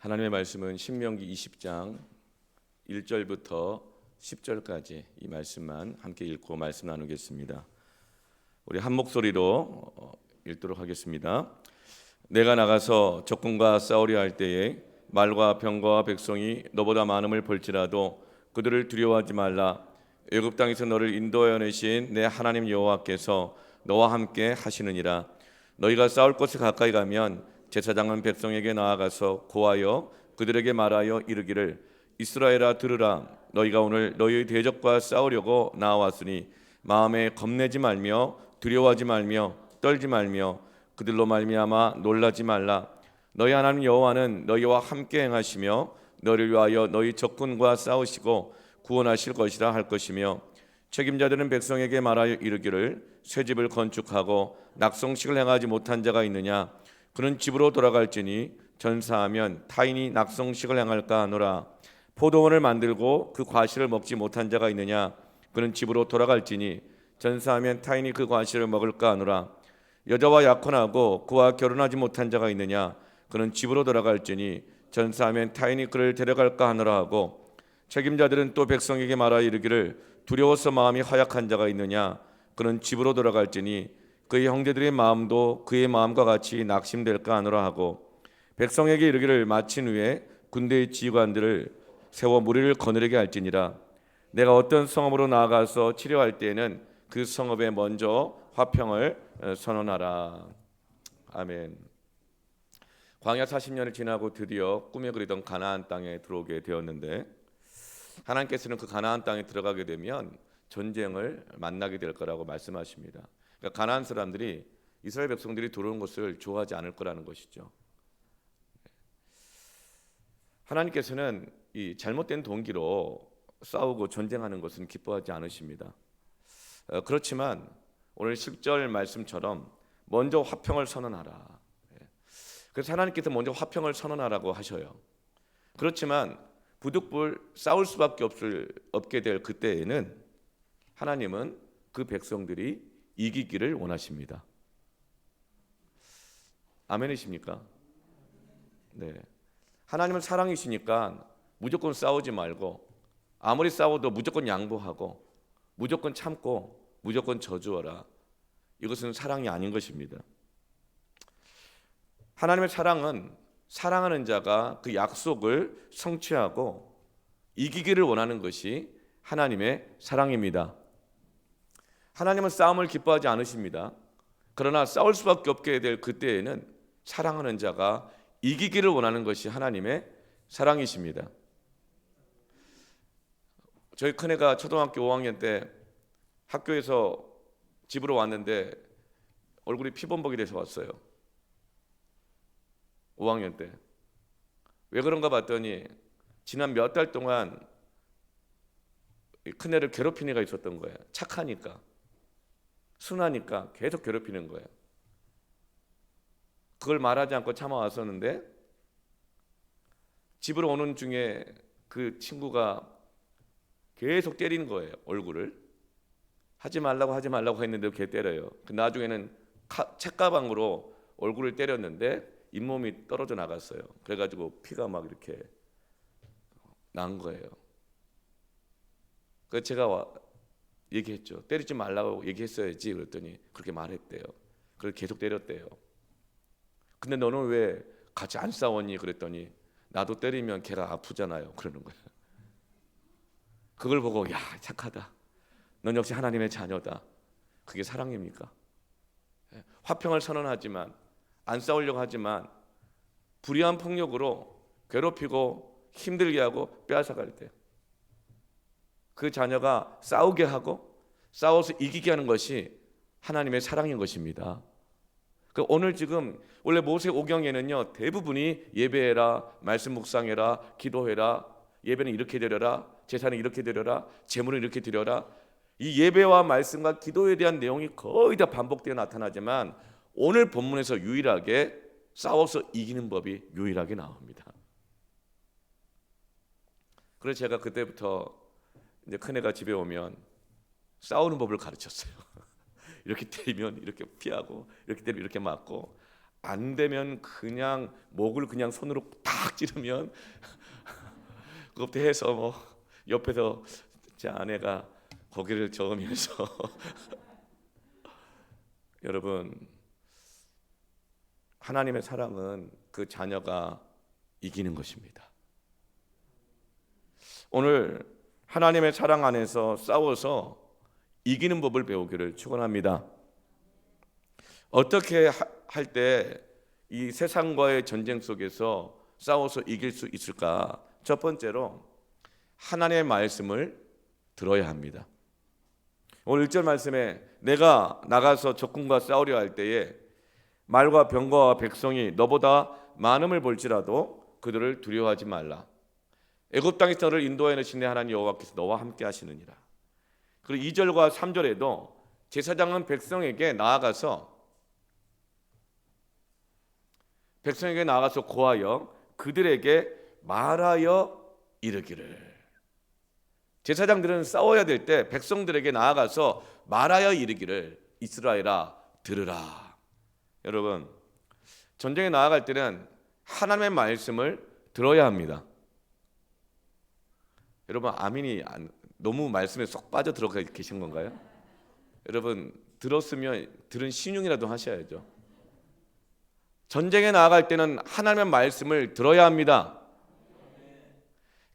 하나님의 말씀은 신명기 20장 1절부터 10절까지 이 말씀만 함께 읽고 말씀 나누겠습니다. 우리 한 목소리로 읽도록 하겠습니다. 내가 나가서 적군과 싸우려 할 때에 말과 병거와 백성이 너보다 많음을 볼지라도 그들을 두려워하지 말라. 애굽 땅에서 너를 인도하여 내신 내 하나님 여호와께서 너와 함께 하시느니라. 너희가 싸울 곳에 가까이 가면 제사장은 백성에게 나아가서 고하여 그들에게 말하여 이르기를 이스라엘아 들으라. 너희가 오늘 너희의 대적과 싸우려고 나왔으니 마음에 겁내지 말며 두려워하지 말며 떨지 말며 그들로 말미암아 놀라지 말라. 너희 하나님 여호와는 너희와 함께 행하시며 너를 위하여 너희 적군과 싸우시고 구원하실 것이라 할 것이며 책임자들은 백성에게 말하여 이르기를 새 집을 건축하고 낙성식을 행하지 못한 자가 있느냐. 그는 집으로 돌아갈지니 전사하면 타인이 낙성식을 행할까 하노라. 포도원을 만들고 그 과실을 먹지 못한 자가 있느냐. 그는 집으로 돌아갈지니 전사하면 타인이 그 과실을 먹을까 하노라. 여자와 약혼하고 그와 결혼하지 못한 자가 있느냐. 그는 집으로 돌아갈지니 전사하면 타인이 그를 데려갈까 하노라 하고 책임자들은 또 백성에게 말하여 이르기를 두려워서 마음이 허약한 자가 있느냐. 그는 집으로 돌아갈지니 그의 형제들의 마음도 그의 마음과 같이 낙심될까 하노라 하고 백성에게 이르기를 마친 후에 군대의 지휘관들을 세워 무리를 거느리게 할지니라. 내가 어떤 성읍으로 나아가서 치료할 때에는 그 성읍에 먼저 화평을 선언하라. 아멘. 광야 40년을 지나고 드디어 꿈에 그리던 가나안 땅에 들어오게 되었는데 하나님께서는 그 가나안 땅에 들어가게 되면 전쟁을 만나게 될 거라고 말씀하십니다. 그러니까 가나안 사람들이 이스라엘 백성들이 들어온 것을 좋아하지 않을 거라는 것이죠. 하나님께서는 이 잘못된 동기로 싸우고 전쟁하는 것은 기뻐하지 않으십니다. 그렇지만 오늘 10절 말씀처럼 먼저 화평을 선언하라. 그래서 하나님께서 먼저 화평을 선언하라고 하셔요. 그렇지만 부득불 싸울 수밖에 없게 될 그때에는 하나님은 그 백성들이 이기기를 원하십니다. 아멘이십니까? 네. 하나님은 사랑이시니까 무조건 싸우지 말고 아무리 싸워도 무조건 양보하고 무조건 참고 무조건 저주어라. 이것은 사랑이 아닌 것입니다. 하나님의 사랑은 사랑하는 자가 그 약속을 성취하고 이기기를 원하는 것이 하나님의 사랑입니다. 하나님은 싸움을 기뻐하지 않으십니다. 그러나 싸울 수밖에 없게 될 그때에는 사랑하는 자가 이기기를 원하는 것이 하나님의 사랑이십니다. 저희 큰애가 초등학교 5학년 때 학교에서 집으로 왔는데 얼굴이 피범벅이 돼서 왔어요. 5학년 때. 왜 그런가 봤더니 지난 몇 달 동안 큰애를 괴롭힌 애가 있었던 거예요. 착하니까. 순하니까 계속 괴롭히는 거예요. 그걸 말하지 않고 참아왔었는데 집으로 오는 중에 그 친구가 계속 때리는 거예요. 얼굴을. 하지 말라고 했는데 걔 때려요. 나중에는 책가방으로 얼굴을 때렸는데 잇몸이 떨어져 나갔어요. 그래가지고 피가 막 이렇게 난 거예요. 그래서 제가 얘기했죠. 때리지 말라고 얘기했어야지. 그랬더니 그렇게 말했대요. 그래서 계속 때렸대요. 근데 너는 왜 같이 안 싸웠니? 그랬더니 나도 때리면 걔가 아프잖아요. 그러는 거예요. 그걸 보고 야 착하다. 넌 역시 하나님의 자녀다. 그게 사랑입니까? 화평을 선언하지만 안 싸우려고 하지만 불의한 폭력으로 괴롭히고 힘들게 하고 빼앗아갈 때 그 자녀가 싸우게 하고 싸워서 이기게 하는 것이 하나님의 사랑인 것입니다. 오늘 지금 원래 모세 오경에는요 대부분이 예배해라, 말씀 묵상해라, 기도해라, 예배는 이렇게 드려라, 제사는 이렇게 드려라, 제물은 이렇게 드려라. 이 예배와 말씀과 기도에 대한 내용이 거의 다 반복되어 나타나지만 오늘 본문에서 유일하게 싸워서 이기는 법이 유일하게 나옵니다. 그래서 제가 그때부터 이제 큰애가 집에 오면 싸우는 법을 가르쳤어요. 이렇게 때리면 이렇게 피하고 이렇게 때리면 이렇게 맞고 안 되면 그냥 목을 그냥 손으로 딱 찌르면 그것도 해서 뭐 옆에서 제 아내가 고개를 저으면서 여러분, 하나님의 사랑은 그 자녀가 이기는 것입니다. 오늘 하나님의 사랑 안에서 싸워서 이기는 법을 배우기를 축원합니다. 어떻게 할 때 이 세상과의 전쟁 속에서 싸워서 이길 수 있을까? 첫 번째로 하나님의 말씀을 들어야 합니다. 오늘 1절 말씀에 내가 나가서 적군과 싸우려 할 때에 말과 병거와 백성이 너보다 많음을 볼지라도 그들을 두려워하지 말라. 애굽 땅에서 너를 인도하여 내신 내 하나님 여호와께서 너와 함께 하시느니라. 그리고 2절과 3절에도 제사장은 백성에게 나아가서 고하여 그들에게 말하여 이르기를. 제사장들은 싸워야 될 때 백성들에게 나아가서 말하여 이르기를 이스라엘아 들으라. 여러분, 전쟁에 나아갈 때는 하나님의 말씀을 들어야 합니다. 여러분, 아멘이 너무 말씀에 쏙 빠져 들어가 계신 건가요? 여러분, 들었으면 들은 신용이라도 하셔야죠. 전쟁에 나아갈 때는 하나님의 말씀을 들어야 합니다.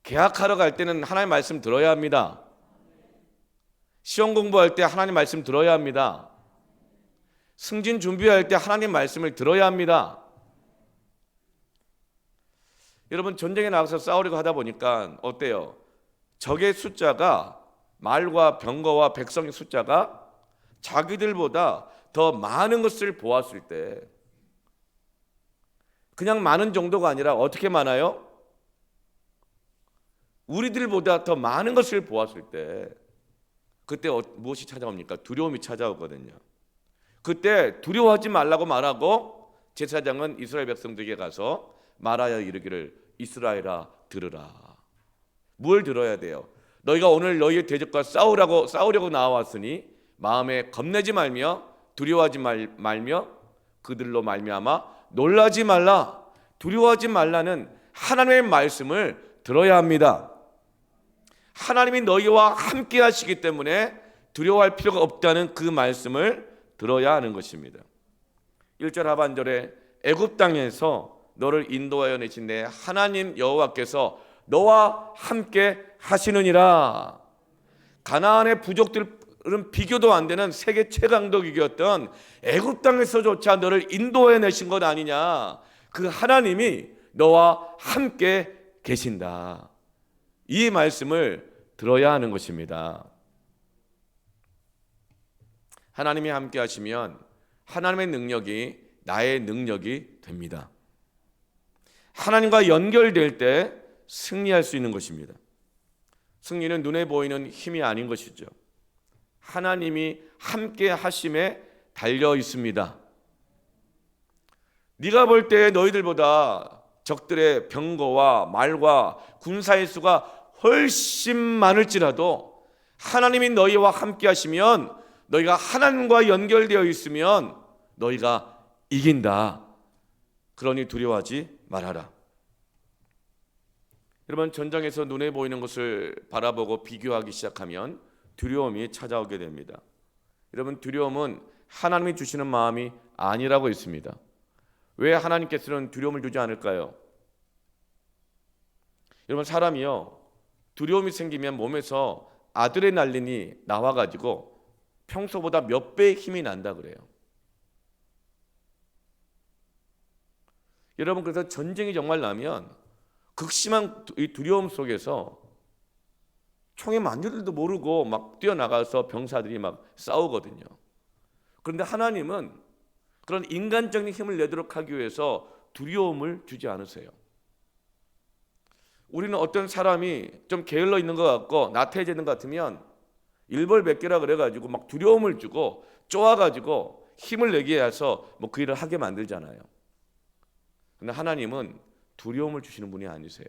계약하러 갈 때는 하나님의 말씀 들어야 합니다. 시험 공부할 때 하나님 말씀 들어야 합니다. 승진 준비할 때 하나님 말씀을 들어야 합니다. 여러분, 전쟁에 나가서 싸우려고 하다 보니까 어때요? 적의 숫자가, 말과 병거와 백성의 숫자가 자기들보다 더 많은 것을 보았을 때, 그냥 많은 정도가 아니라 어떻게 많아요? 우리들보다 더 많은 것을 보았을 때 그때 무엇이 찾아옵니까? 두려움이 찾아오거든요. 그때 두려워하지 말라고 말하고 제사장은 이스라엘 백성들에게 가서 말하여 이르기를 이스라엘아 들으라. 뭘 들어야 돼요? 너희가 오늘 너희의 대적과 싸우려고 나왔으니 마음에 겁내지 말며 두려워하지 말며 그들로 말미암아 놀라지 말라. 두려워하지 말라는 하나님의 말씀을 들어야 합니다. 하나님이 너희와 함께 하시기 때문에 두려워할 필요가 없다는 그 말씀을 들어야 하는 것입니다. 1절 하반절에 애굽 땅에서 너를 인도하여 내신 내 하나님 여호와께서 너와 함께 하시느니라. 가나안의 부족들은 비교도 안 되는 세계 최강국이었던 애굽 땅에서조차 너를 인도해 내신 것 아니냐. 그 하나님이 너와 함께 계신다. 이 말씀을 들어야 하는 것입니다. 하나님이 함께 하시면 하나님의 능력이 나의 능력이 됩니다. 하나님과 연결될 때 승리할 수 있는 것입니다. 승리는 눈에 보이는 힘이 아닌 것이죠. 하나님이 함께 하심에 달려 있습니다. 네가 볼 때 너희들보다 적들의 병거와 말과 군사의 수가 훨씬 많을지라도 하나님이 너희와 함께 하시면, 너희가 하나님과 연결되어 있으면 너희가 이긴다. 그러니 두려워하지 말아라. 여러분, 전장에서 눈에 보이는 것을 바라보고 비교하기 시작하면 두려움이 찾아오게 됩니다. 여러분, 두려움은 하나님이 주시는 마음이 아니라고 했습니다. 왜 하나님께서는 두려움을 주지 않을까요? 여러분, 사람이요, 두려움이 생기면 몸에서 아드레날린이 나와가지고 평소보다 몇 배의 힘이 난다 그래요. 여러분, 그래서 전쟁이 정말 나면 극심한 이 두려움 속에서 총에 맞는 줄도 모르고 막 뛰어나가서 병사들이 막 싸우거든요. 그런데 하나님은 그런 인간적인 힘을 내도록 하기 위해서 두려움을 주지 않으세요. 우리는 어떤 사람이 좀 게을러 있는 것 같고 나태해지는 것 같으면 일벌백계라 그래가지고 막 두려움을 주고 쪼아가지고 힘을 내게 해서 뭐 그 일을 하게 만들잖아요. 그런데 하나님은 두려움을 주시는 분이 아니세요.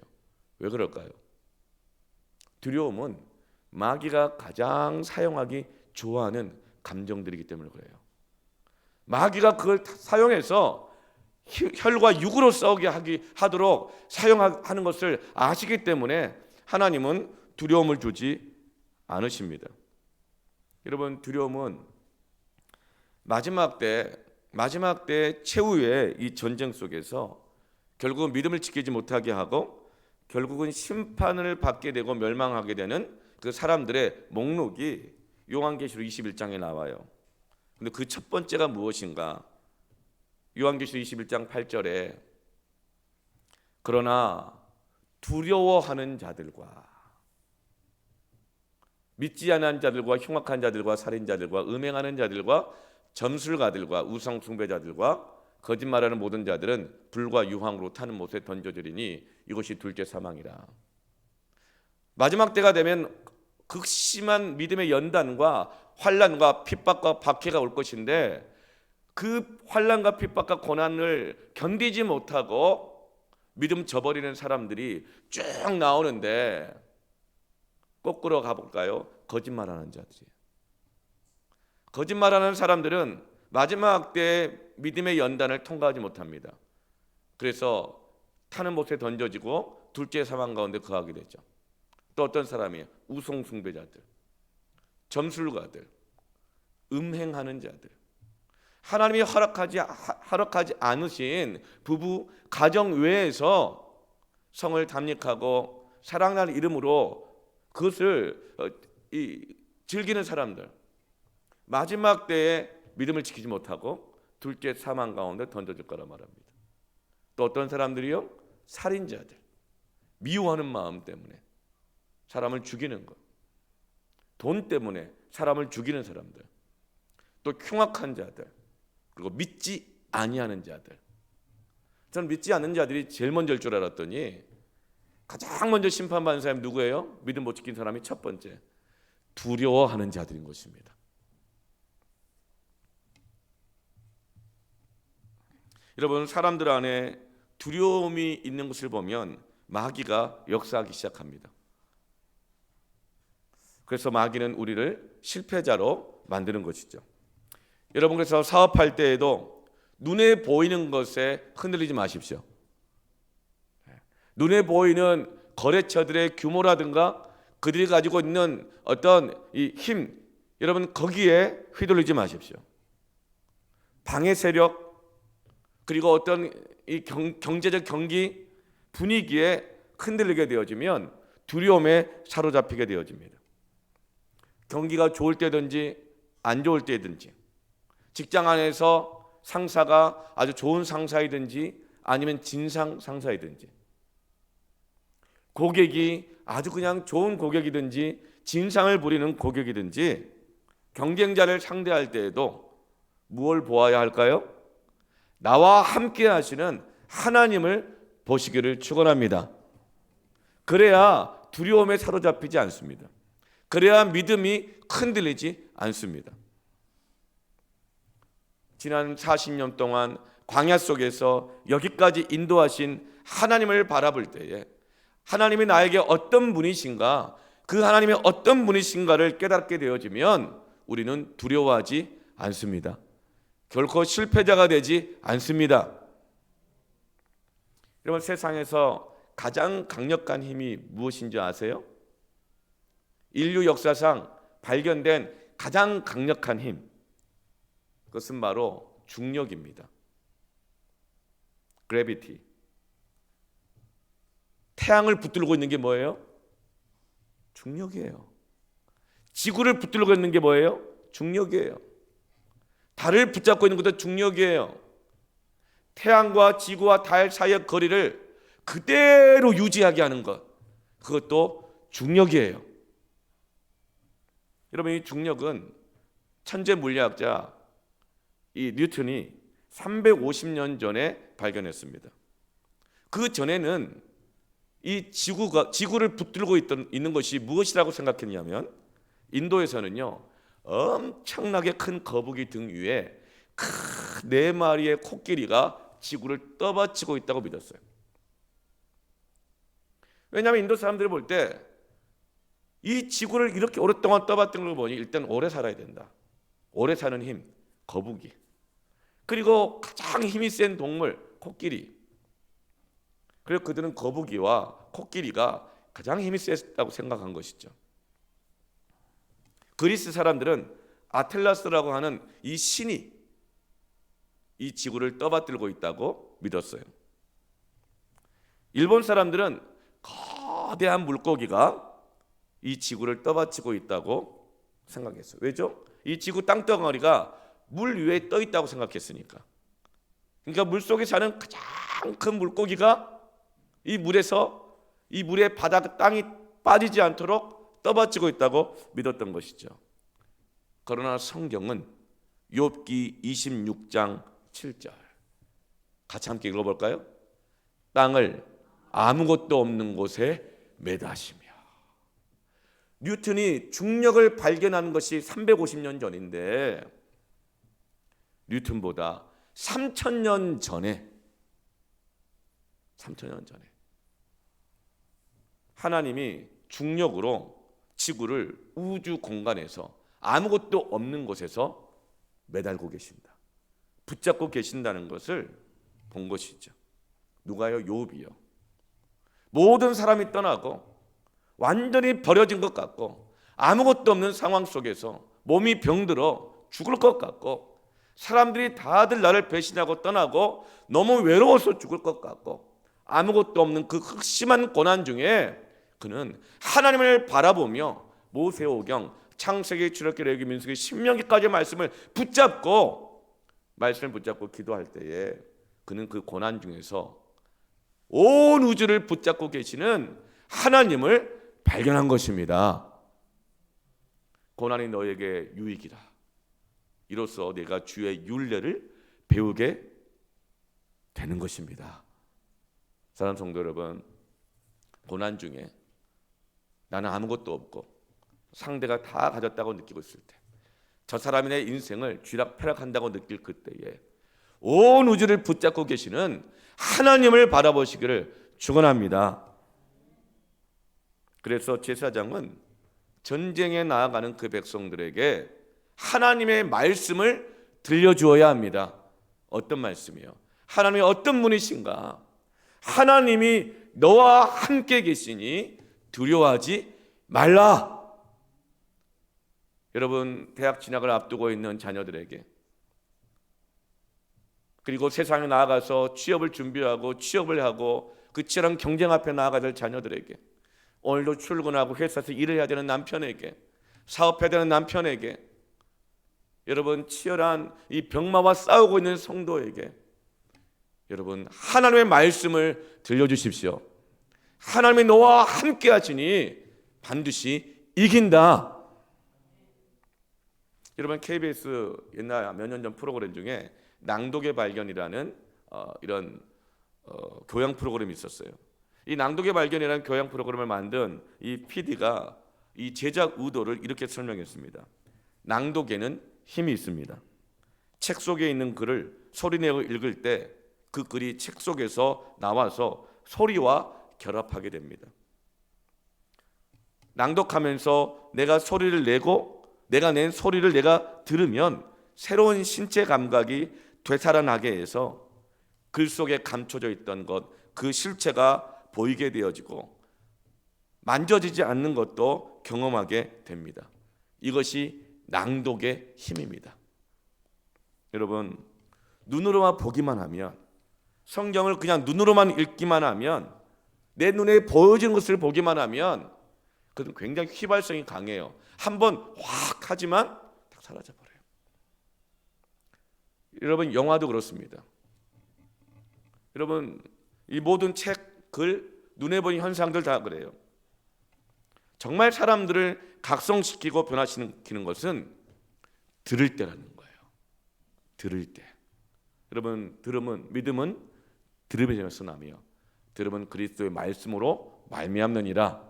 왜 그럴까요? 두려움은 마귀가 가장 사용하기 좋아하는 감정들이기 때문에 그래요. 마귀가 그걸 사용해서 혈과 육으로 싸우게 하도록 사용하는 것을 아시기 때문에 하나님은 두려움을 주지 않으십니다. 여러분, 두려움은 마지막 때 최후의 이 전쟁 속에서 결국은 믿음을 지키지 못하게 하고 결국은 심판을 받게 되고 멸망하게 되는 그 사람들의 목록이 요한계시록 21장에 나와요. 근데 그 첫 번째가 무엇인가? 요한계시록 21장 8절에 그러나 두려워하는 자들과 믿지 않은 자들과 흉악한 자들과 살인자들과 음행하는 자들과 점술가들과 우상 숭배자들과 거짓말하는 모든 자들은 불과 유황으로 타는 못에 던져지리니 이것이 둘째 사망이라. 마지막 때가 되면 극심한 믿음의 연단과 환난과 핍박과 박해가 올 것인데 그 환난과 핍박과 고난을 견디지 못하고 믿음 저버리는 사람들이 쭉 나오는데 거꾸로 가볼까요? 거짓말하는 자들이에요. 거짓말하는 사람들은 마지막 때 믿음의 연단을 통과하지 못합니다. 그래서 타는 못에 던져지고 둘째 사망 가운데 거하게 되죠. 또 어떤 사람이에요? 우상 숭배자들, 점술가들, 음행하는 자들, 하나님이 허락하지 않으신 부부 가정 외에서 성을 담력하고 사랑하는 이름으로 그것을 즐기는 사람들, 마지막 때에 믿음을 지키지 못하고 둘째 사망 가운데 던져질 거라 말합니다. 또 어떤 사람들이요? 살인자들, 미워하는 마음 때문에 사람을 죽이는 것, 돈 때문에 사람을 죽이는 사람들, 또 흉악한 자들, 그리고 믿지 아니하는 자들. 저는 믿지 않는 자들이 제일 먼저일 줄 알았더니 가장 먼저 심판받는 사람이 누구예요? 믿음 못 지킨 사람이 첫 번째, 두려워하는 자들인 것입니다. 여러분, 사람들 안에 두려움이 있는 것을 보면 마귀가 역사하기 시작합니다. 그래서 마귀는 우리를 실패자로 만드는 것이죠. 여러분, 그래서 사업할 때에도 눈에 보이는 것에 흔들리지 마십시오. 눈에 보이는 거래처들의 규모라든가 그들이 가지고 있는 어떤 이 힘, 여러분 거기에 휘둘리지 마십시오. 방해 세력, 그리고 어떤 이 경제적 경기 분위기에 흔들리게 되어지면 두려움에 사로잡히게 되어집니다. 경기가 좋을 때든지 안 좋을 때든지, 직장 안에서 상사가 아주 좋은 상사이든지 아니면 진상 상사이든지, 고객이 아주 그냥 좋은 고객이든지 진상을 부리는 고객이든지, 경쟁자를 상대할 때에도 무엇을 보아야 할까요? 나와 함께 하시는 하나님을 보시기를 축원합니다. 그래야 두려움에 사로잡히지 않습니다. 그래야 믿음이 흔들리지 않습니다. 지난 40년 동안 광야 속에서 여기까지 인도하신 하나님을 바라볼 때에 하나님이 나에게 어떤 분이신가, 그 하나님이 어떤 분이신가를 깨닫게 되어지면 우리는 두려워하지 않습니다. 결코 실패자가 되지 않습니다. 여러분, 세상에서 가장 강력한 힘이 무엇인지 아세요? 인류 역사상 발견된 가장 강력한 힘, 그것은 바로 중력입니다. 그래비티. 태양을 붙들고 있는 게 뭐예요? 중력이에요. 지구를 붙들고 있는 게 뭐예요? 중력이에요. 달을 붙잡고 있는 것도 중력이에요. 태양과 지구와 달 사이의 거리를 그대로 유지하게 하는 것, 그것도 중력이에요. 여러분, 이 중력은 천재 물리학자 이 뉴턴이 350년 전에 발견했습니다. 그 전에는 이 지구를 붙들고 있는 것이 무엇이라고 생각했냐면, 인도에서는요, 엄청나게 큰 거북이 등 위에 큰 4마리의 코끼리가 지구를 떠받치고 있다고 믿었어요. 왜냐하면 인도 사람들이 볼 때 이 지구를 이렇게 오랫동안 떠받드는 걸 보니 일단 오래 살아야 된다. 오래 사는 힘, 거북이. 그리고 가장 힘이 센 동물, 코끼리. 그래서 그들은 거북이와 코끼리가 가장 힘이 셌다고 생각한 것이죠. 그리스 사람들은 아틀라스라고 하는 이 신이 이 지구를 떠받들고 있다고 믿었어요. 일본 사람들은 거대한 물고기가 이 지구를 떠받치고 있다고 생각했어요. 왜죠? 이 지구 땅덩어리가 물 위에 떠 있다고 생각했으니까. 그러니까 물속에 사는 가장 큰 물고기가 이 물에서 이 물의 바닥 땅이 빠지지 않도록 떠받치고 있다고 믿었던 것이죠. 그러나 성경은 욥기 26장 7절 같이 함께 읽어볼까요? 땅을 아무것도 없는 곳에 매다시며. 뉴턴이 중력을 발견한 것이 350년 전인데 뉴턴보다 3,000년 전에 하나님이 중력으로 지구를 우주 공간에서 아무것도 없는 곳에서 매달고 계신다, 붙잡고 계신다는 것을 본 것이죠. 누가요? 욥이요. 모든 사람이 떠나고 완전히 버려진 것 같고 아무것도 없는 상황 속에서 몸이 병들어 죽을 것 같고 사람들이 다들 나를 배신하고 떠나고 너무 외로워서 죽을 것 같고 아무것도 없는 그 극심한 고난 중에 그는 하나님을 바라보며 모세오경, 창세기, 출애굽기, 레위기, 민수기, 신명기까지 말씀을 붙잡고 기도할 때에 그는 그 고난 중에서 온 우주를 붙잡고 계시는 하나님을 발견한 것입니다. 고난이 너에게 유익이라. 이로써 내가 주의 율례를 배우게 되는 것입니다. 사랑하는 성도 여러분, 고난 중에 나는 아무것도 없고 상대가 다 가졌다고 느끼고 있을 때, 저 사람이 내 인생을 쥐락펴락한다고 느낄 그때에 온 우주를 붙잡고 계시는 하나님을 바라보시기를 축원합니다. 그래서 제사장은 전쟁에 나아가는 그 백성들에게 하나님의 말씀을 들려주어야 합니다. 어떤 말씀이요? 하나님이 어떤 분이신가? 하나님이 너와 함께 계시니 두려워하지 말라. 여러분, 대학 진학을 앞두고 있는 자녀들에게, 그리고 세상에 나아가서 취업을 준비하고 취업을 하고 그 치열한 경쟁 앞에 나아가야 될 자녀들에게, 오늘도 출근하고 회사에서 일을 해야 되는 남편에게, 사업해야 되는 남편에게, 여러분 치열한 이 병마와 싸우고 있는 성도에게 여러분 하나님의 말씀을 들려주십시오. 하나님이 너와 함께 하시니 반드시 이긴다. 여러분, KBS 옛날 몇 년 전 프로그램 중에 낭독의 발견이라는 이런 교양 프로그램이 있었어요. 이 낭독의 발견이라는 교양 프로그램을 만든 이 PD가 이 제작 의도를 이렇게 설명했습니다. 낭독에는 힘이 있습니다. 책 속에 있는 글을 소리내어 읽을 때 그 글이 책 속에서 나와서 소리와 결합하게 됩니다. 낭독하면서 내가 소리를 내고 내가 낸 소리를 내가 들으면 새로운 신체 감각이 되살아나게 해서 글 속에 감춰져 있던 것, 그 실체가 보이게 되어지고 만져지지 않는 것도 경험하게 됩니다. 이것이 낭독의 힘입니다. 여러분, 눈으로만 보기만 하면, 성경을 그냥 눈으로만 읽기만 하면, 내 눈에 보여지는 것을 보기만 하면 그건 굉장히 휘발성이 강해요. 한번 확 하지만 딱 사라져버려요. 여러분, 영화도 그렇습니다. 여러분, 이 모든 책, 글, 눈에 보이는 현상들 다 그래요. 정말 사람들을 각성시키고 변화시키는 것은 들을 때라는 거예요. 들을 때. 여러분, 믿음은 들음에서 나며 들음은 그리스도의 말씀으로 말미암느니라.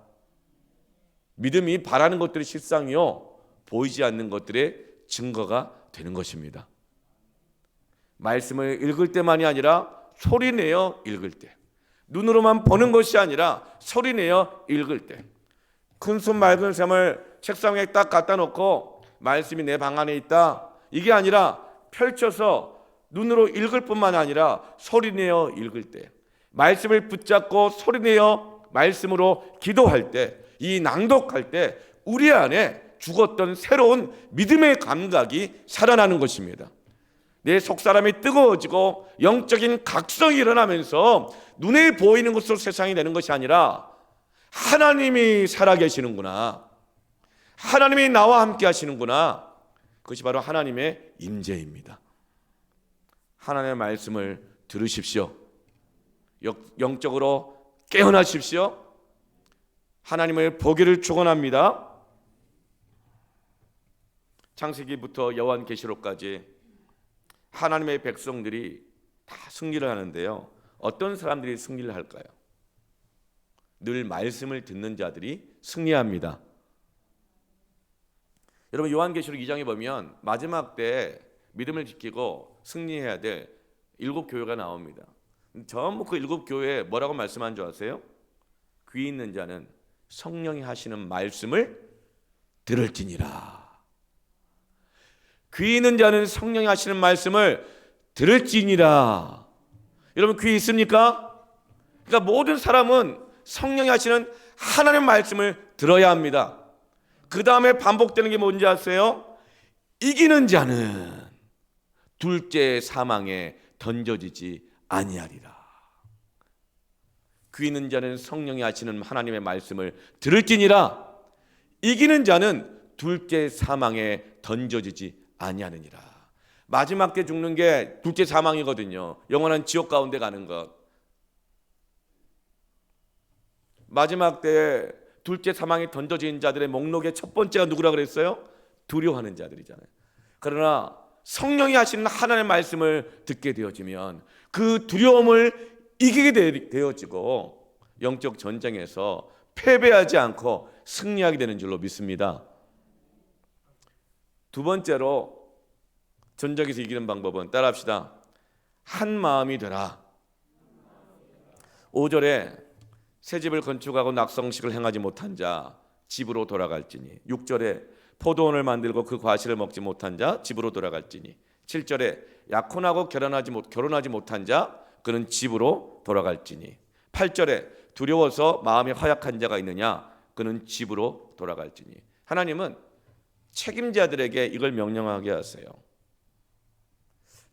믿음이 바라는 것들이 실상이요 보이지 않는 것들의 증거가 되는 것입니다. 말씀을 읽을 때만이 아니라 소리내어 읽을 때, 눈으로만 보는 것이 아니라 소리내어 읽을 때, 큰 손 맑은 셈을 책상 위에 딱 갖다 놓고 말씀이 내 방 안에 있다, 이게 아니라 펼쳐서 눈으로 읽을 뿐만 아니라 소리내어 읽을 때, 말씀을 붙잡고 소리내어 말씀으로 기도할 때, 이 낭독할 때 우리 안에 죽었던 새로운 믿음의 감각이 살아나는 것입니다. 내 속사람이 뜨거워지고 영적인 각성이 일어나면서 눈에 보이는 것으로 세상이 되는 것이 아니라 하나님이 살아계시는구나, 하나님이 나와 함께 하시는구나, 그것이 바로 하나님의 임재입니다. 하나님의 말씀을 들으십시오. 영적으로 깨어나십시오. 하나님의 보기를 축원합니다. 창세기부터 요한계시록까지 하나님의 백성들이 다 승리를 하는데요, 어떤 사람들이 승리를 할까요? 늘 말씀을 듣는 자들이 승리합니다. 여러분, 요한계시록 2장에 보면 마지막 때 믿음을 지키고 승리해야 될 7교회가 나옵니다. 전부 그 7교회에 뭐라고 말씀한 줄 아세요? 귀 있는 자는 성령이 하시는 말씀을 들을지니라. 귀 있는 자는 성령이 하시는 말씀을 들을지니라. 여러분, 귀 있습니까? 그러니까 모든 사람은 성령이 하시는 하나님의 말씀을 들어야 합니다. 그 다음에 반복되는 게 뭔지 아세요? 이기는 자는 둘째 사망에 던져지지 아니하리라. 귀 있는 자는 성령이 하시는 하나님의 말씀을 들을지니라. 이기는 자는 둘째 사망에 던져지지 아니하느니라. 마지막 때 죽는 게 둘째 사망이거든요. 영원한 지옥 가운데 가는 것. 마지막 때 둘째 사망에 던져진 자들의 목록의 첫 번째가 누구라 그랬어요? 두려워하는 자들이잖아요. 그러나 성령이 하시는 하나님의 말씀을 듣게 되어지면 그 두려움을 이기게 되어지고 영적 전쟁에서 패배하지 않고 승리하게 되는 줄로 믿습니다. 두 번째로 전쟁에서 이기는 방법은, 따라합시다. 한 마음이 되라. 5절에 새 집을 건축하고 낙성식을 행하지 못한 자 집으로 돌아갈지니, 6절에 포도원을 만들고 그 과실을 먹지 못한 자 집으로 돌아갈지니, 7절에 약혼하고 결혼하지 못한 자 그는 집으로 돌아갈지니, 8절에 두려워서 마음이 허약한 자가 있느냐 그는 집으로 돌아갈지니. 하나님은 책임자들에게 이걸 명령하게 하세요.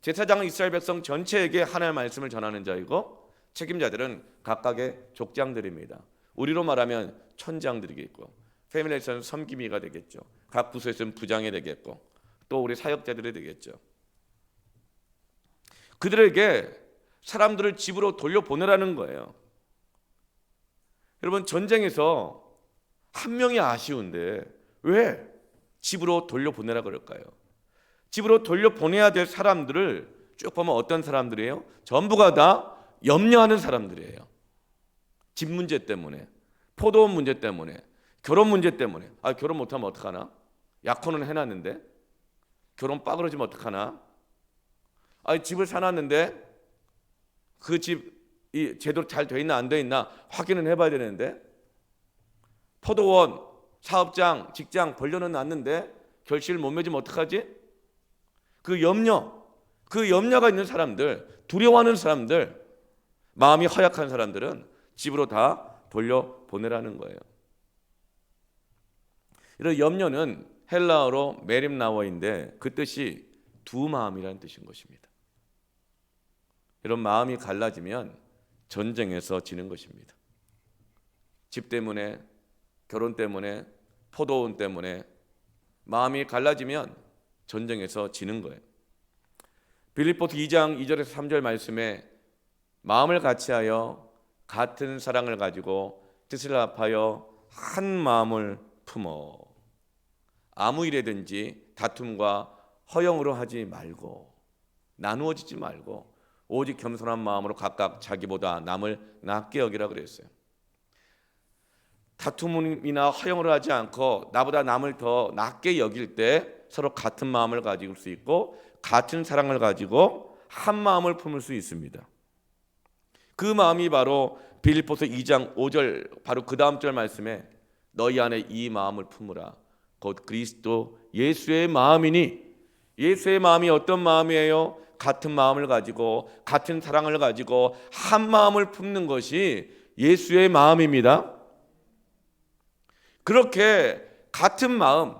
제사장은 이스라엘 백성 전체에게 하나님의 말씀을 전하는 자이고, 책임자들은 각각의 족장들입니다. 우리로 말하면 촌장들이겠고, 패밀리에서는 섬김이가 되겠죠. 각 부서에서는 부장이 되겠고, 또 우리 사역자들이 되겠죠. 그들에게 사람들을 집으로 돌려보내라는 거예요. 여러분, 전쟁에서 한 명이 아쉬운데 왜 집으로 돌려보내라 그럴까요? 집으로 돌려보내야 될 사람들을 쭉 보면 어떤 사람들이에요? 전부가 다 염려하는 사람들이에요. 집 문제 때문에, 포도원 문제 때문에, 결혼 문제 때문에. 결혼 못하면 어떡하나? 약혼은 해놨는데 결혼 빠그러지면 어떡하나? 집을 사놨는데 그 집이 제대로 잘 돼 있나 안 돼 있나 확인은 해봐야 되는데, 포도원, 사업장, 직장 벌려는 놨는데 결실을 못 맺으면 어떡하지? 그 염려가 있는 사람들, 두려워하는 사람들, 마음이 허약한 사람들은 집으로 다 돌려보내라는 거예요. 이런 염려는 헬라어로 메림나워인데 그 뜻이 두 마음이라는 뜻인 것입니다. 이런 마음이 갈라지면 전쟁에서 지는 것입니다. 집 때문에, 결혼 때문에, 포도원 때문에 마음이 갈라지면 전쟁에서 지는 거예요. 빌립보서 2장 2절에서 3절 말씀에 마음을 같이하여 같은 사랑을 가지고 뜻을 합하여 한 마음을 품어 아무 일에든지 다툼과 허영으로 하지 말고, 나누어지지 말고 오직 겸손한 마음으로 각각 자기보다 남을 낮게 여기라 그랬어요. 다툼이나 허영을 하지 않고 나보다 남을 더 낮게 여길 때 서로 같은 마음을 가질 수 있고 같은 사랑을 가지고 한 마음을 품을 수 있습니다. 그 마음이 바로 빌립보서 2장 5절 바로 그 다음 절 말씀에 너희 안에 이 마음을 품으라 곧 그리스도 예수의 마음이니 예수의 마음이 어떤 마음이에요? 같은 마음을 가지고 같은 사랑을 가지고 한 마음을 품는 것이 예수의 마음입니다. 그렇게 같은 마음,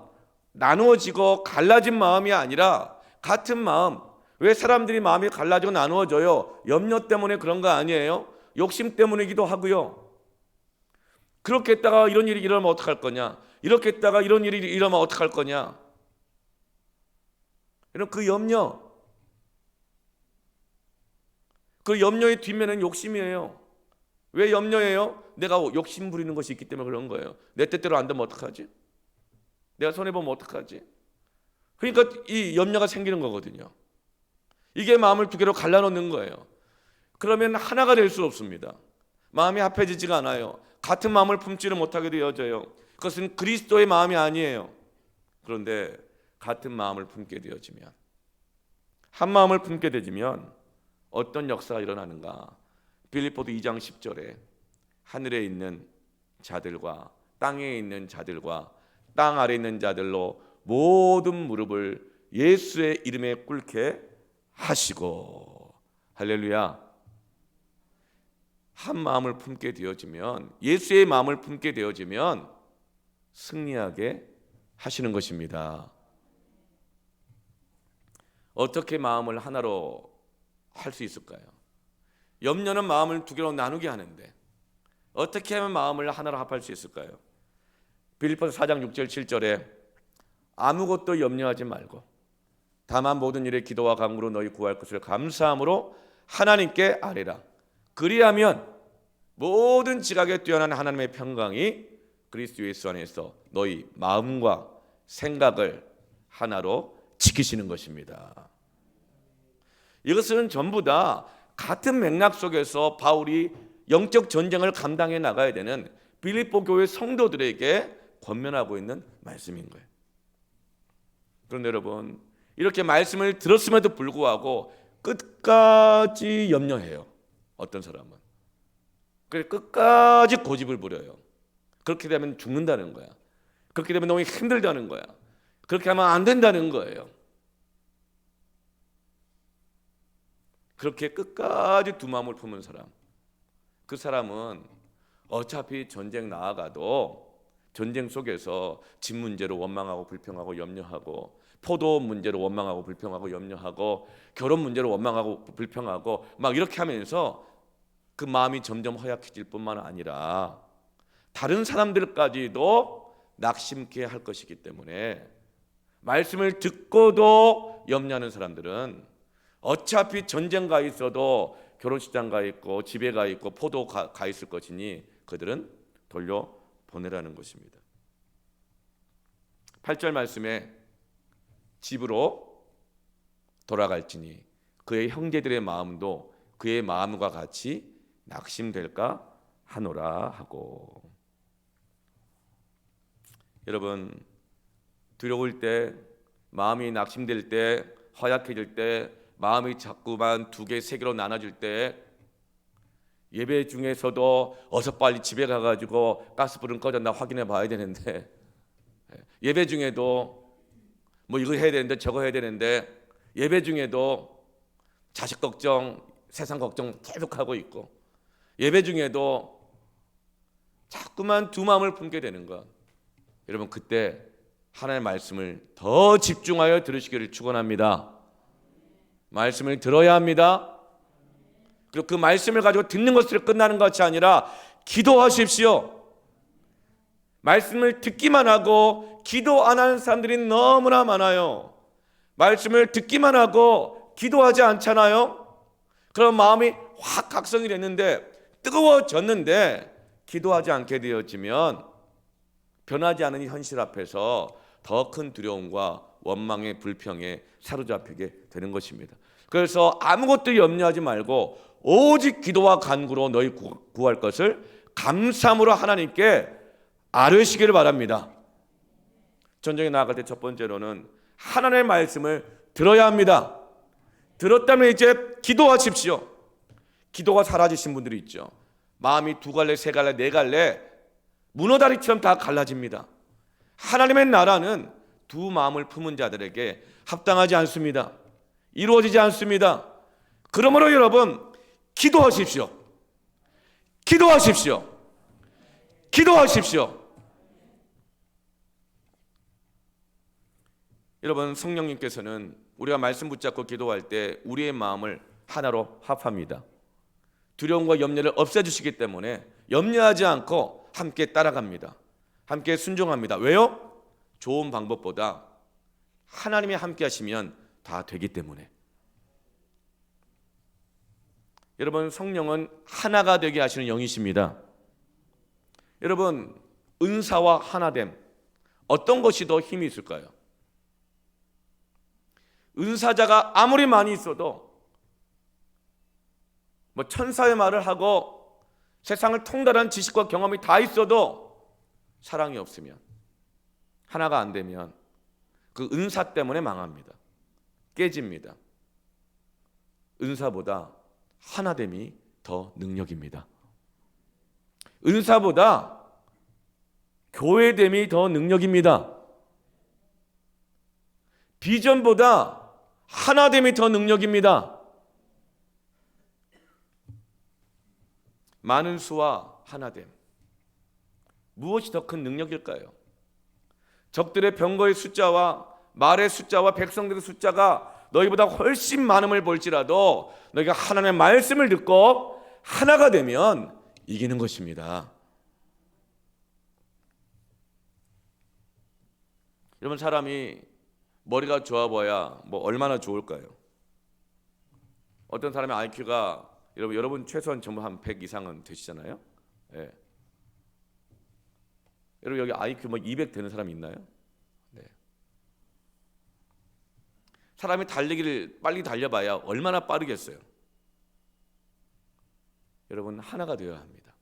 나누어지고 갈라진 마음이 아니라 같은 마음. 왜 사람들이 마음이 갈라지고 나누어져요? 염려 때문에 그런 거 아니에요? 욕심 때문이기도 하고요. 그렇게 했다가 이런 일이 일어나면 어떡할 거냐? 이렇게 했다가 이런 일이 일어나면 어떡할 거냐? 이런 그 염려, 그 염려의 뒷면은 욕심이에요. 왜 염려해요? 내가 욕심 부리는 것이 있기 때문에 그런 거예요. 내 뜻대로 안 되면 어떡하지? 내가 손해보면 어떡하지? 그러니까 이 염려가 생기는 거거든요. 이게 마음을 두 개로 갈라놓는 거예요. 그러면 하나가 될 수 없습니다. 마음이 합해지지가 않아요. 같은 마음을 품지를 못하게 되어져요. 그것은 그리스도의 마음이 아니에요. 그런데 같은 마음을 품게 되어지면, 한 마음을 품게 되지면 어떤 역사가 일어나는가? 빌립보서 2장 10절에 하늘에 있는 자들과 땅에 있는 자들과 땅 아래에 있는 자들로 모든 무릎을 예수의 이름에 꿇게 하시고, 할렐루야. 한 마음을 품게 되어지면, 예수의 마음을 품게 되어지면 승리하게 하시는 것입니다. 어떻게 마음을 하나로 할 수 있을까요? 염려는 마음을 두 개로 나누게 하는데 어떻게 하면 마음을 하나로 합할 수 있을까요? 빌립보서 4장 6절 7절에 아무것도 염려하지 말고 다만 모든 일에 기도와 간구로 너희 구할 것을 감사함으로 하나님께 아뢰라. 그리하면 모든 지각에 뛰어난 하나님의 평강이 그리스도 예수 안에서 너희 마음과 생각을 하나로 지키시는 것입니다. 이것은 전부 다 같은 맥락 속에서 바울이 영적 전쟁을 감당해 나가야 되는 빌립보 교회 성도들에게 권면하고 있는 말씀인 거예요. 그런데 여러분, 이렇게 말씀을 들었음에도 불구하고 끝까지 염려해요. 어떤 사람은. 그래서 끝까지 고집을 부려요. 그렇게 되면 죽는다는 거야. 그렇게 되면 너무 힘들다는 거야. 그렇게 하면 안 된다는 거예요. 그렇게 끝까지 두 마음을 품은 사람, 그 사람은 어차피 전쟁 나아가도 전쟁 속에서 집 문제로 원망하고 불평하고 염려하고, 포도 문제로 원망하고 불평하고 염려하고, 결혼 문제로 원망하고 불평하고 막 이렇게 하면서 그 마음이 점점 허약해질 뿐만 아니라 다른 사람들까지도 낙심케 할 것이기 때문에, 말씀을 듣고도 염려하는 사람들은 어차피 전쟁 가 있어도 결혼식장 가 있고 집에 가 있고 포도 가 있을 것이니 그들은 돌려보내라는 것입니다. 8절 말씀에 집으로 돌아갈지니 그의 형제들의 마음도 그의 마음과 같이 낙심될까 하노라 하고. 여러분, 두려울 때, 마음이 낙심될 때, 허약해질 때, 마음이 자꾸만 두 개, 세 개로 나눠질 때, 예배 중에서도 어서 빨리 집에 가가지고 가스불은 꺼졌나 확인해 봐야 되는데, 예배 중에도 뭐 이거 해야 되는데 저거 해야 되는데, 예배 중에도 자식 걱정, 세상 걱정 계속하고 있고, 예배 중에도 자꾸만 두 마음을 품게 되는 것. 여러분, 그때 하나님의 말씀을 더 집중하여 들으시기를 축원합니다. 말씀을 들어야 합니다. 그리고 그 말씀을 가지고 듣는 것으로 끝나는 것이 아니라 기도하십시오. 말씀을 듣기만 하고 기도 안 하는 사람들이 너무나 많아요. 말씀을 듣기만 하고 기도하지 않잖아요. 그럼 마음이 확 각성이 됐는데, 뜨거워졌는데 기도하지 않게 되어지면 변하지 않은 현실 앞에서 더 큰 두려움과 원망의 불평에 사로잡히게 되는 것입니다. 그래서 아무것도 염려하지 말고 오직 기도와 간구로 너희 구할 것을 감사함으로 하나님께 아뢰시기를 바랍니다. 전쟁에 나아갈 때 첫 번째로는 하나님의 말씀을 들어야 합니다. 들었다면 이제 기도하십시오. 기도가 사라지신 분들이 있죠. 마음이 두 갈래, 세 갈래, 네 갈래 문어다리처럼 다 갈라집니다. 하나님의 나라는 두 마음을 품은 자들에게 합당하지 않습니다. 이루어지지 않습니다. 그러므로 여러분 기도하십시오. 기도하십시오. 기도하십시오. 여러분, 성령님께서는 우리가 말씀 붙잡고 기도할 때 우리의 마음을 하나로 합합니다. 두려움과 염려를 없애주시기 때문에 염려하지 않고 함께 따라갑니다. 함께 순종합니다. 왜요? 좋은 방법보다 하나님이 함께 하시면 다 되기 때문에. 여러분, 성령은 하나가 되게 하시는 영이십니다. 여러분, 은사와 하나됨, 어떤 것이 더 힘이 있을까요? 은사자가 아무리 많이 있어도 천사의 말을 하고 세상을 통달한 지식과 경험이 다 있어도 사랑이 없으면, 하나가 안 되면 그 은사 때문에 망합니다. 깨집니다. 은사보다 하나됨이 더 능력입니다. 은사보다 교회됨이 더 능력입니다. 비전보다 하나됨이 더 능력입니다. 많은 수와 하나됨, 무엇이 더 큰 능력일까요? 적들의 병거의 숫자와 말의 숫자와 백성들의 숫자가 너희보다 훨씬 많음을 볼지라도 너희가 하나님의 말씀을 듣고 하나가 되면 이기는 것입니다. 여러분, 사람이 머리가 좋아 보여야 얼마나 좋을까요? 어떤 사람의 IQ가 여러분 최소한 전부 한 100 이상은 되시잖아요. 예. 여러분 여기 IQ 200 되는 사람 있나요? 네. 사람이 달리기를 빨리 달려봐야 얼마나 빠르겠어요? 여러분, 하나가 되어야 합니다.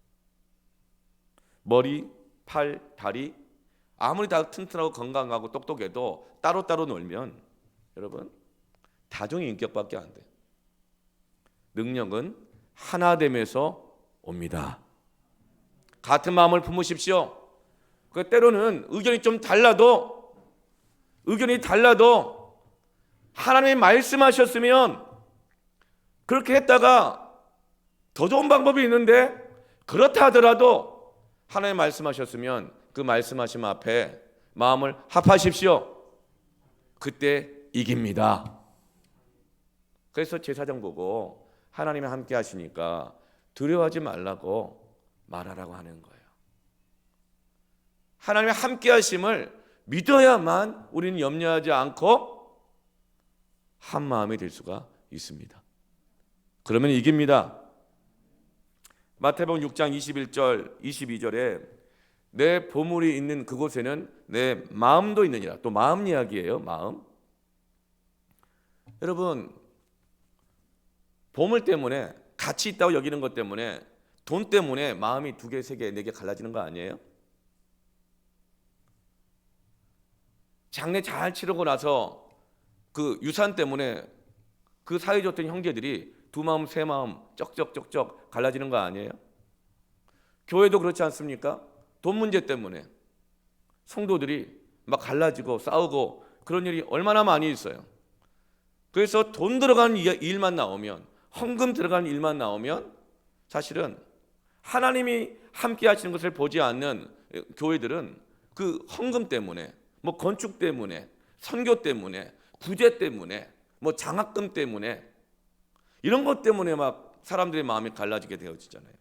머리, 팔, 다리 아무리 다 튼튼하고 건강하고 똑똑해도 따로따로 놀면 여러분 다종의 인격밖에 안 돼요. 능력은 하나됨에서 옵니다. 같은 마음을 품으십시오. 때로는 의견이 좀 달라도 하나님이 말씀하셨으면 그렇게 했다가 더 좋은 방법이 있는데 그렇다 하더라도 하나님 말씀하셨으면 그 말씀하심 앞에 마음을 합하십시오. 그때 이깁니다. 그래서 제사장 보고 하나님이 함께 하시니까 두려워하지 말라고 말하라고 하는 거예요. 하나님의 함께 하심을 믿어야만 우리는 염려하지 않고 한 마음이 될 수가 있습니다. 그러면 이깁니다. 마태복음 6장 21절 22절에 내 보물이 있는 그곳에는 내 마음도 있느니라. 또 마음 이야기예요. 마음. 여러분, 보물 때문에 가치 있다고 여기는 것 때문에 돈 때문에 마음이 2개, 3개, 4개 갈라지는 거 아니에요? 장례 잘 치르고 나서 그 유산 때문에 그 사이좋던 형제들이 2마음, 3마음 쩍쩍쩍쩍 갈라지는 거 아니에요? 교회도 그렇지 않습니까? 돈 문제 때문에 성도들이 막 갈라지고 싸우고 그런 일이 얼마나 많이 있어요. 그래서 돈 들어가는 일만 나오면, 헌금 들어가는 일만 나오면 사실은 하나님이 함께 하시는 것을 보지 않는 교회들은 그 헌금 때문에, 건축 때문에, 선교 때문에, 부재 때문에, 장학금 때문에 이런 것 때문에 막 사람들의 마음이 갈라지게 되어지잖아요.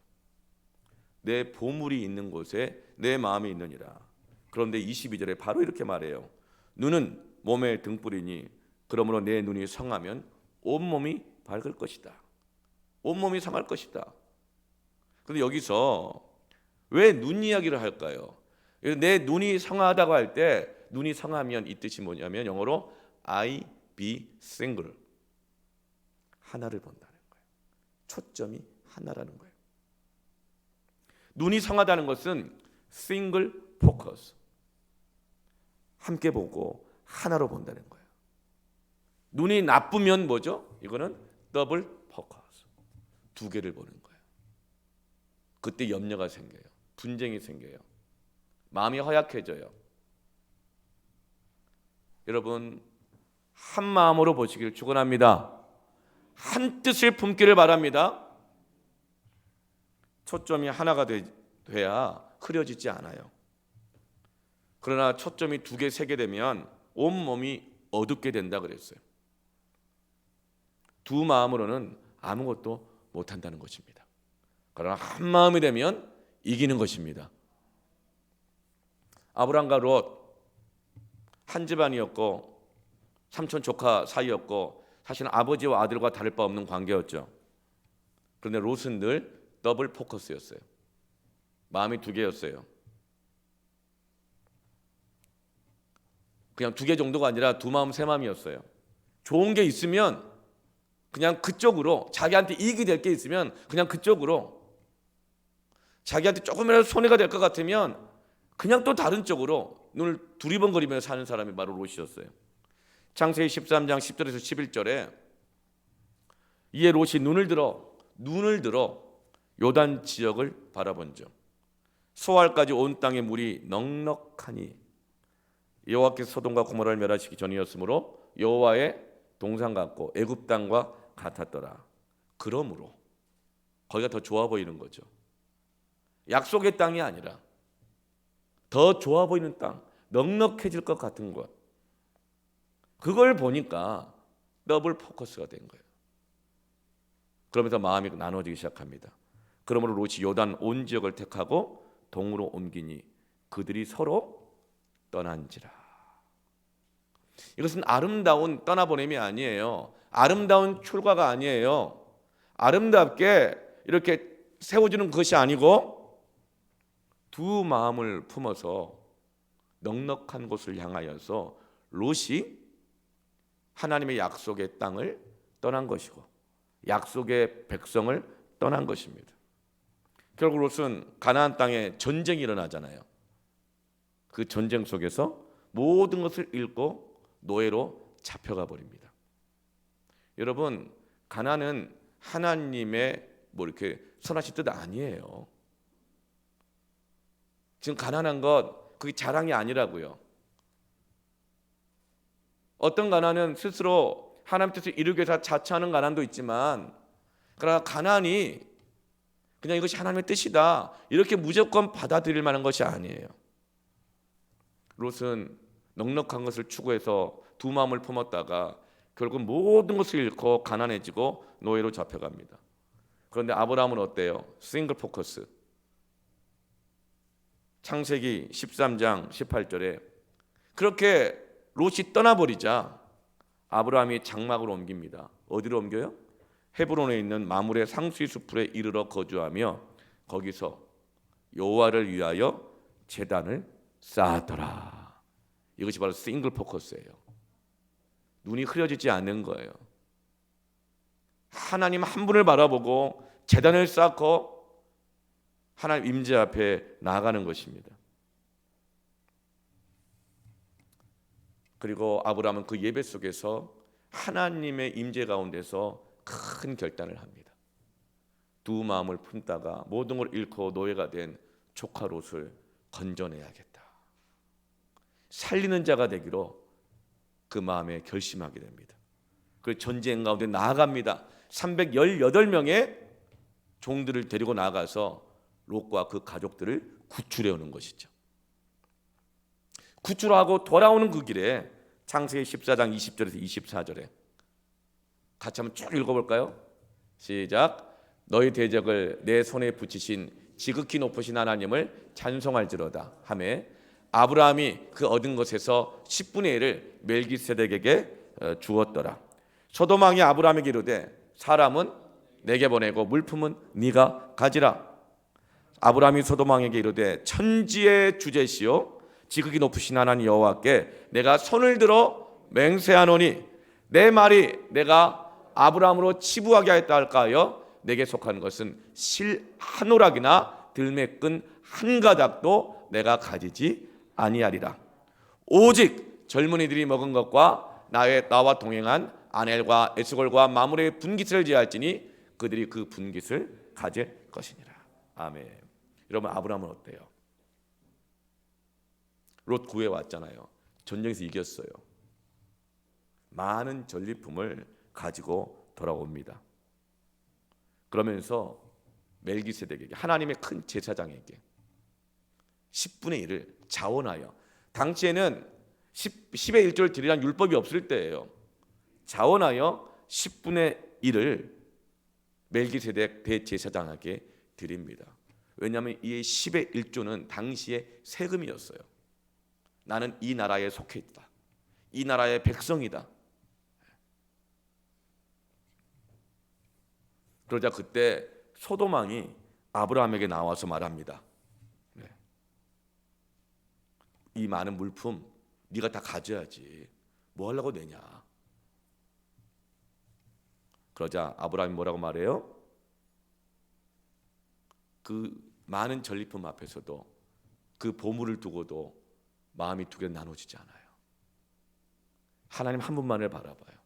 내 보물이 있는 곳에 내 마음이 있느니라. 그런데 22절에 바로 이렇게 말해요. 눈은 몸의 등불이니 그러므로 내 눈이 성하면 온몸이 밝을 것이다. 온몸이 성할 것이다. 그런데 여기서 왜 눈 이야기를 할까요? 내 눈이 성하다고 할 때 눈이 성하면 이 뜻이 뭐냐면 영어로 I be single, 하나를 본다는 거예요. 초점이 하나라는 거예요. 눈이 성하다는 것은 single focus, 함께 보고 하나로 본다는 거예요. 눈이 나쁘면 뭐죠? 이거는 더블 포커스, 2개를 보는 거예요. 그때 염려가 생겨요. 분쟁이 생겨요. 마음이 허약해져요. 여러분, 한 마음으로 보시길 축원합니다. 한 뜻을 품기를 바랍니다. 초점이 하나가 돼야 흐려지지 않아요. 그러나 초점이 2개, 3개 되면 온몸이 어둡게 된다 그랬어요. 두 마음으로는 아무것도 못한다는 것입니다. 그러나 한 마음이 되면 이기는 것입니다. 아브람과 롯 한 집안이었고 삼촌 조카 사이였고 사실은 아버지와 아들과 다를 바 없는 관계였죠. 그런데 롯은 늘 더블 포커스였어요. 마음이 2개였어요. 그냥 2개 정도가 아니라 2마음 3마음이었어요. 좋은 게 있으면 그냥 그쪽으로, 자기한테 이익이 될 게 있으면 그냥 그쪽으로, 자기한테 조금이라도 손해가 될 것 같으면 그냥 또 다른 쪽으로 눈을 두리번거리며 사는 사람이 바로 롯이었어요. 창세기 13장 10절에서 11절에 이에 롯이 눈을 들어 요단 지역을 바라본즉 소알까지 온 땅의 물이 넉넉하니 여호와께서 소돔과 고모라를 멸하시기 전이었으므로 여호와의 동산 같고 애굽 땅과 같았더라. 그러므로 거기가 더 좋아 보이는 거죠. 약속의 땅이 아니라 더 좋아 보이는 땅, 넉넉해질 것 같은 것, 그걸 보니까 더블 포커스가 된 거예요. 그러면서 마음이 나눠지기 시작합니다. 그러므로 롯이 요단 온 지역을 택하고 동으로 옮기니 그들이 서로 떠난지라. 이것은 아름다운 떠나보냄이 아니에요. 아름다운 출가가 아니에요. 아름답게 이렇게 세워주는 것이 아니고 두 마음을 품어서 넉넉한 곳을 향하여서 롯이 하나님의 약속의 땅을 떠난 것이고 약속의 백성을 떠난 것입니다. 결국 롯은 가나안 땅에 전쟁이 일어나잖아요. 그 전쟁 속에서 모든 것을 잃고 노예로 잡혀가 버립니다. 여러분, 가나안은 하나님의 이렇게 선하신 뜻 아니에요. 지금 가난한 것 그게 자랑이 아니라고요. 어떤 가난은 스스로 하나님 뜻을 이루기 위해서 자처하는 가난도 있지만, 그러나 가난이 그냥 이것이 하나님의 뜻이다 이렇게 무조건 받아들일 만한 것이 아니에요. 롯은 넉넉한 것을 추구해서 두 마음을 품었다가 결국 모든 것을 잃고 가난해지고 노예로 잡혀갑니다. 그런데 아브라함은 어때요? 싱글 포커스. 창세기 13장 18절에 그렇게 롯이 떠나버리자 아브라함이 장막을 옮깁니다. 어디로 옮겨요? 헤브론에 있는 마므레 상수리 숲에 이르러 거주하며 거기서 여호와를 위하여 제단을 쌓았더라. 이것이 바로 싱글 포커스예요. 눈이 흐려지지 않는 거예요. 하나님 한 분을 바라보고 제단을 쌓고 하나님 임재 앞에 나아가는 것입니다. 그리고 아브라함은 그 예배 속에서 하나님의 임재 가운데서 큰 결단을 합니다. 두 마음을 품다가 모든 걸 잃고 노예가 된 조카 롯을 건져내야겠다. 살리는 자가 되기로 그 마음에 결심하게 됩니다. 그 전쟁 가운데 나아갑니다. 318명의 종들을 데리고 나가서 롯과 그 가족들을 구출해 오는 것이죠. 구출하고 돌아오는 그 길에 창세기 14장 20절에서 24절에 같이 한번 쭉 읽어볼까요? 시작. 너희 대적을 내 손에 붙이신 지극히 높으신 하나님을 찬송할지로다 하매 아브라함이 그 얻은 것에서 10분의 1을 멜기세덱에게 주었더라. 소돔 왕이 아브라함에게 이르되 사람은 내게 보내고 물품은 네가 가지라. 아브라함이 소돔 왕에게 이르되 천지의 주제시요 지극히 높으신 하나님 여호와께 내가 손을 들어 맹세하노니 내 말이 내가 아브라함으로 치부하게 하였다 할까 하여 내게 속한 것은 실 한 오락이나 들매끈 한 가닥도 내가 가지지 아니하리라. 오직 젊은이들이 먹은 것과 나와 동행한 아넬과 에스골과 마므레의 분깃을 제할지니 그들이 그 분깃을 가질 것이니라. 아멘. 여러분, 아브라함은 어때요? 롯 구해 왔잖아요. 전쟁에서 이겼어요. 많은 전리품을 가지고 돌아옵니다. 그러면서 멜기세덱에게, 하나님의 큰 제사장에게 10분의 1을 자원하여, 당시에는 10의 1조를 드리라는 율법이 없을 때예요. 자원하여 10분의 1을 멜기세덱 대제사장에게 드립니다. 왜냐하면 이 10의 1조는 당시의 세금이었어요. 나는 이 나라에 속해 있다, 이 나라의 백성이다. 그러자 그때 소돔 왕이 아브라함에게 나와서 말합니다. 이 많은 물품 네가 다 가져야지, 뭐 하려고 내냐. 그러자 아브라함이 뭐라고 말해요? 그 많은 전리품 앞에서도, 그 보물을 두고도 마음이 두 개로 나눠지지 않아요. 하나님 한 분만을 바라봐요.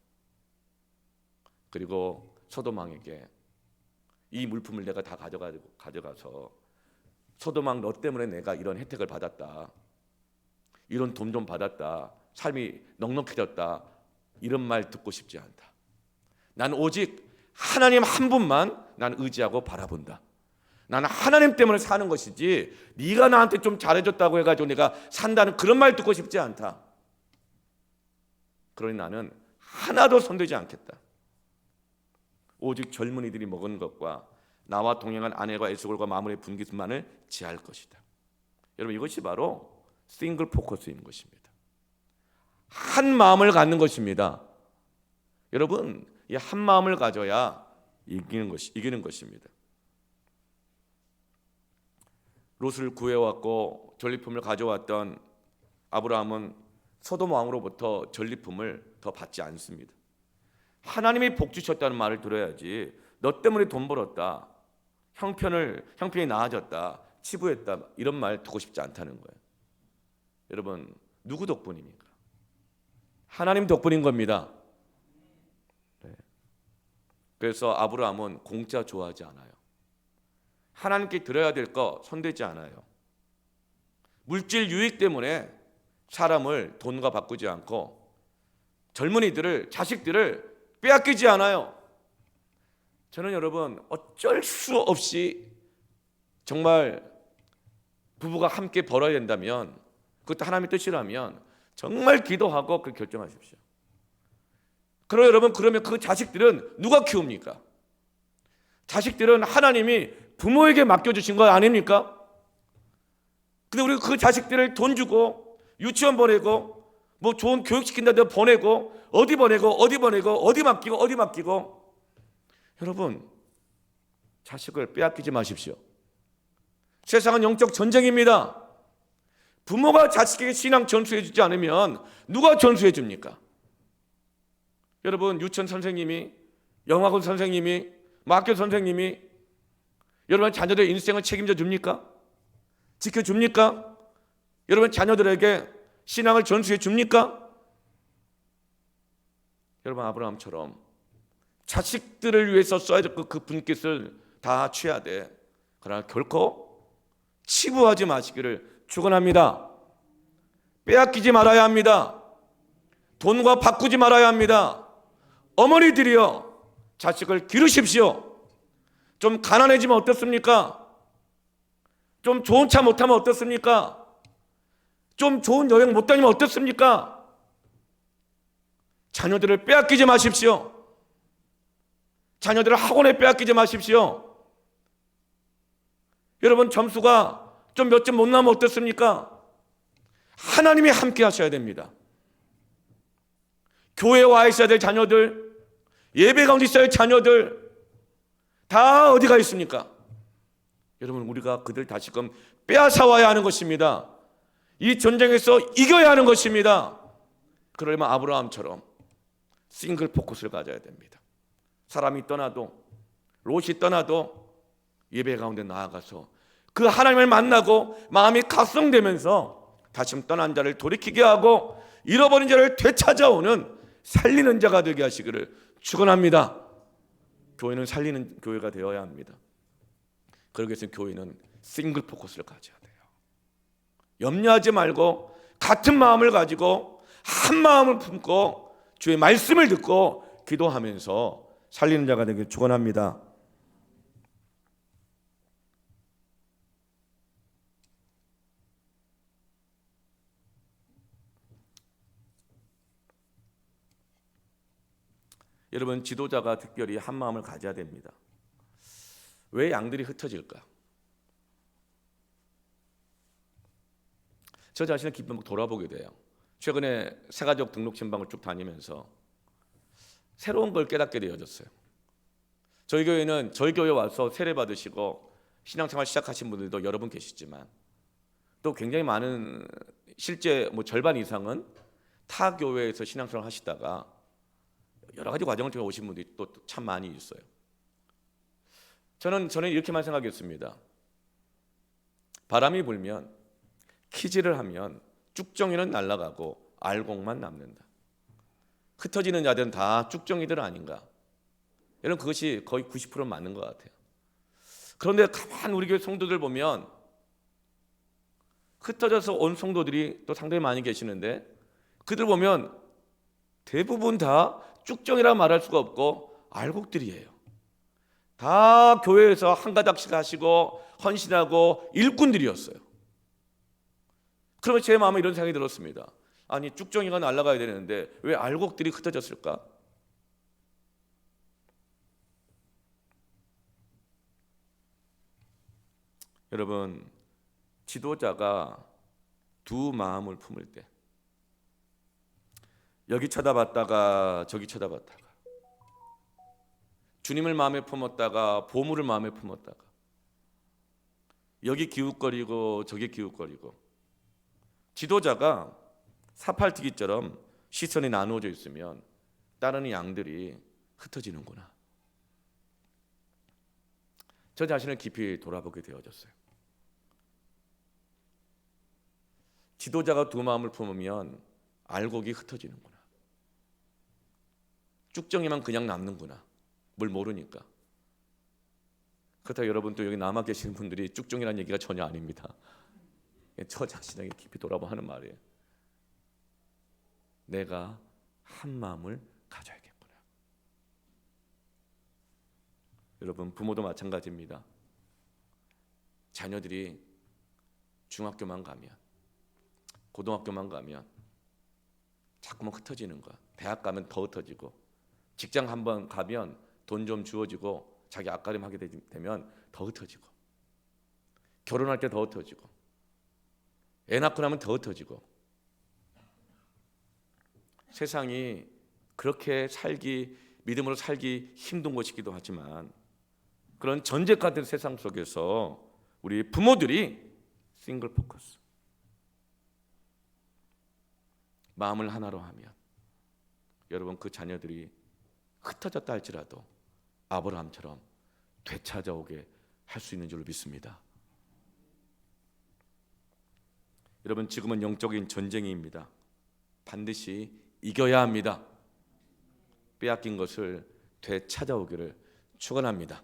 그리고 소돔 왕에게 이 물품을 내가 다 가져가서 소돔 왕 너 때문에 내가 이런 혜택을 받았다, 이런 돈 좀 받았다, 삶이 넉넉해졌다, 이런 말 듣고 싶지 않다. 난 오직 하나님 한 분만 난 의지하고 바라본다. 나는 하나님 때문에 사는 것이지 네가 나한테 좀 잘해줬다고 해가지고 내가 산다는 그런 말 듣고 싶지 않다. 그러니 나는 하나도 손대지 않겠다. 오직 젊은이들이 먹은 것과 나와 동행한 아내와 에스골과 마물의 분깃만을 제할 것이다. 여러분, 이것이 바로 싱글 포커스인 것입니다. 한 마음을 갖는 것입니다. 여러분, 이 한 마음을 가져야 이기는 것입니다. 롯을 구해왔고 전리품을 가져왔던 아브라함은 소돔 왕으로부터 전리품을 더 받지 않습니다. 하나님이 복 주셨다는 말을 들어야지, 너 때문에 돈 벌었다, 형편이 나아졌다, 치부했다, 이런 말 듣고 싶지 않다는 거예요. 여러분, 누구 덕분입니까? 하나님 덕분인 겁니다. 네. 그래서 아브라함은 공짜 좋아하지 않아요. 하나님께 드려야 될 거 손대지 않아요. 물질 유익 때문에 사람을 돈과 바꾸지 않고 젊은이들을, 자식들을 빼앗기지 않아요. 저는 여러분, 어쩔 수 없이 정말 부부가 함께 벌어야 된다면, 그것도 하나님의 뜻이라면 정말 기도하고 그렇게 결정하십시오. 그럼 여러분, 그러면 그 자식들은 누가 키웁니까? 자식들은 하나님이 부모에게 맡겨주신 거 아닙니까? 근데 우리 그 자식들을 돈 주고 유치원 보내고 뭐 좋은 교육 시킨다고 보내고 어디 맡기고 여러분, 자식을 빼앗기지 마십시오. 세상은 영적 전쟁입니다. 부모가 자식에게 신앙 전수해 주지 않으면 누가 전수해 줍니까? 여러분, 유치원 선생님이, 영어학원 선생님이, 학교 선생님이 여러분 자녀들의 인생을 책임져 줍니까? 지켜줍니까? 여러분 자녀들에게 신앙을 전수해 줍니까? 여러분, 아브라함처럼 자식들을 위해서 써야 될 그 분깃을 다 취해야 돼. 그러나 결코 치부하지 마시기를 축원합니다. 빼앗기지 말아야 합니다. 돈과 바꾸지 말아야 합니다. 어머니들이여, 자식을 기르십시오. 좀 가난해지면 어떻습니까? 좀 좋은 차 못 타면 어떻습니까? 좀 좋은 여행 못 다니면 어떻습니까? 자녀들을 빼앗기지 마십시오. 자녀들을 학원에 빼앗기지 마십시오. 여러분, 점수가 좀 몇 점 못 나면 어떻습니까? 하나님이 함께 하셔야 됩니다. 교회에 와 있어야 될 자녀들, 예배 가운데 있어야 할 자녀들 다 어디가 있습니까? 여러분, 우리가 그들 다시금 빼앗아와야 하는 것입니다. 이 전쟁에서 이겨야 하는 것입니다. 그러려면 아브라함처럼 싱글 포커스를 가져야 됩니다. 사람이 떠나도, 롯이 떠나도 예배 가운데 나아가서 그 하나님을 만나고 마음이 각성되면서 다시 떠난 자를 돌이키게 하고 잃어버린 자를 되찾아오는 살리는 자가 되게 하시기를 축원합니다. 교회는 살리는 교회가 되어야 합니다. 그러기 위해서 교회는 싱글 포커스를 가져야 돼요. 염려하지 말고 같은 마음을 가지고 한 마음을 품고 주의 말씀을 듣고 기도하면서 살리는 자가 되길 축원합니다. 여러분, 지도자가 특별히 한 마음을 가져야 됩니다. 왜 양들이 흩어질까? 저 자신을 깊이 돌아보게 돼요. 최근에 새가족 등록 신방을 쭉 다니면서 새로운 걸 깨닫게 되어졌어요. 저희 교회는 저희 교회 와서 세례 받으시고 신앙생활 시작하신 분들도 여러 분 계시지만 또 굉장히 많은, 실제 절반 이상은 타 교회에서 신앙생활 하시다가 여러 가지 과정을 통해 오신 분들이 또 참 많이 있어요. 저는 이렇게만 생각했습니다. 바람이 불면 키질을 하면 쭉정이는 날아가고 알곡만 남는다. 흩어지는 자들은 다 쭉정이들 아닌가? 여러분, 그것이 거의 90% 맞는 것 같아요. 그런데 가만 우리 교회 성도들 보면 흩어져서 온 성도들이 또 상당히 많이 계시는데 그들 보면 대부분 다 쭉정이라 말할 수가 없고 알곡들이에요. 다 교회에서 한 가닥씩 하시고 헌신하고 일꾼들이었어요. 그러면 제 마음에 이런 생각이 들었습니다. 아니, 쭉정이가 날아가야 되는데 왜 알곡들이 흩어졌을까? 여러분, 지도자가 두 마음을 품을 때, 여기 쳐다봤다가 저기 쳐다봤다가, 주님을 마음에 품었다가 보물을 마음에 품었다가, 여기 기웃거리고 저기 기웃거리고, 지도자가 사팔티기처럼 시선이 나누어져 있으면 따르는 양들이 흩어지는구나. 저 자신을 깊이 돌아보게 되어졌어요. 지도자가 두 마음을 품으면 알곡이 흩어지는구나. 쭉정이만 그냥 남는구나. 뭘 모르니까. 그렇다고 여러분 또 여기 남아 계시는 분들이 쭉정이라는 얘기가 전혀 아닙니다. 저 자신에게 깊이 돌아보고 하는 말이에요. 내가 한 마음을 가져야겠구나. 여러분, 부모도 마찬가지입니다. 자녀들이 중학교만 가면, 고등학교만 가면 자꾸만 흩어지는 거야. 대학 가면 더 흩어지고, 직장 한번 가면 돈 좀 주어지고 자기 앞가림 하게 되면 더 흩어지고, 결혼할 때 더 흩어지고, 애 낳고 나면 더 흩어지고. 세상이 그렇게 믿음으로 살기 힘든 곳이기도 하지만 그런 전쟁 같은 세상 속에서 우리 부모들이 싱글 포커스, 마음을 하나로 하면 여러분, 그 자녀들이 흩어졌다 할지라도 아브라함처럼 되찾아오게 할 수 있는 줄 믿습니다. 여러분, 지금은 영적인 전쟁입니다. 반드시 이겨야 합니다. 빼앗긴 것을 되찾아오기를 축원합니다.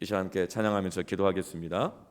이 시간 함께 찬양하면서 기도하겠습니다.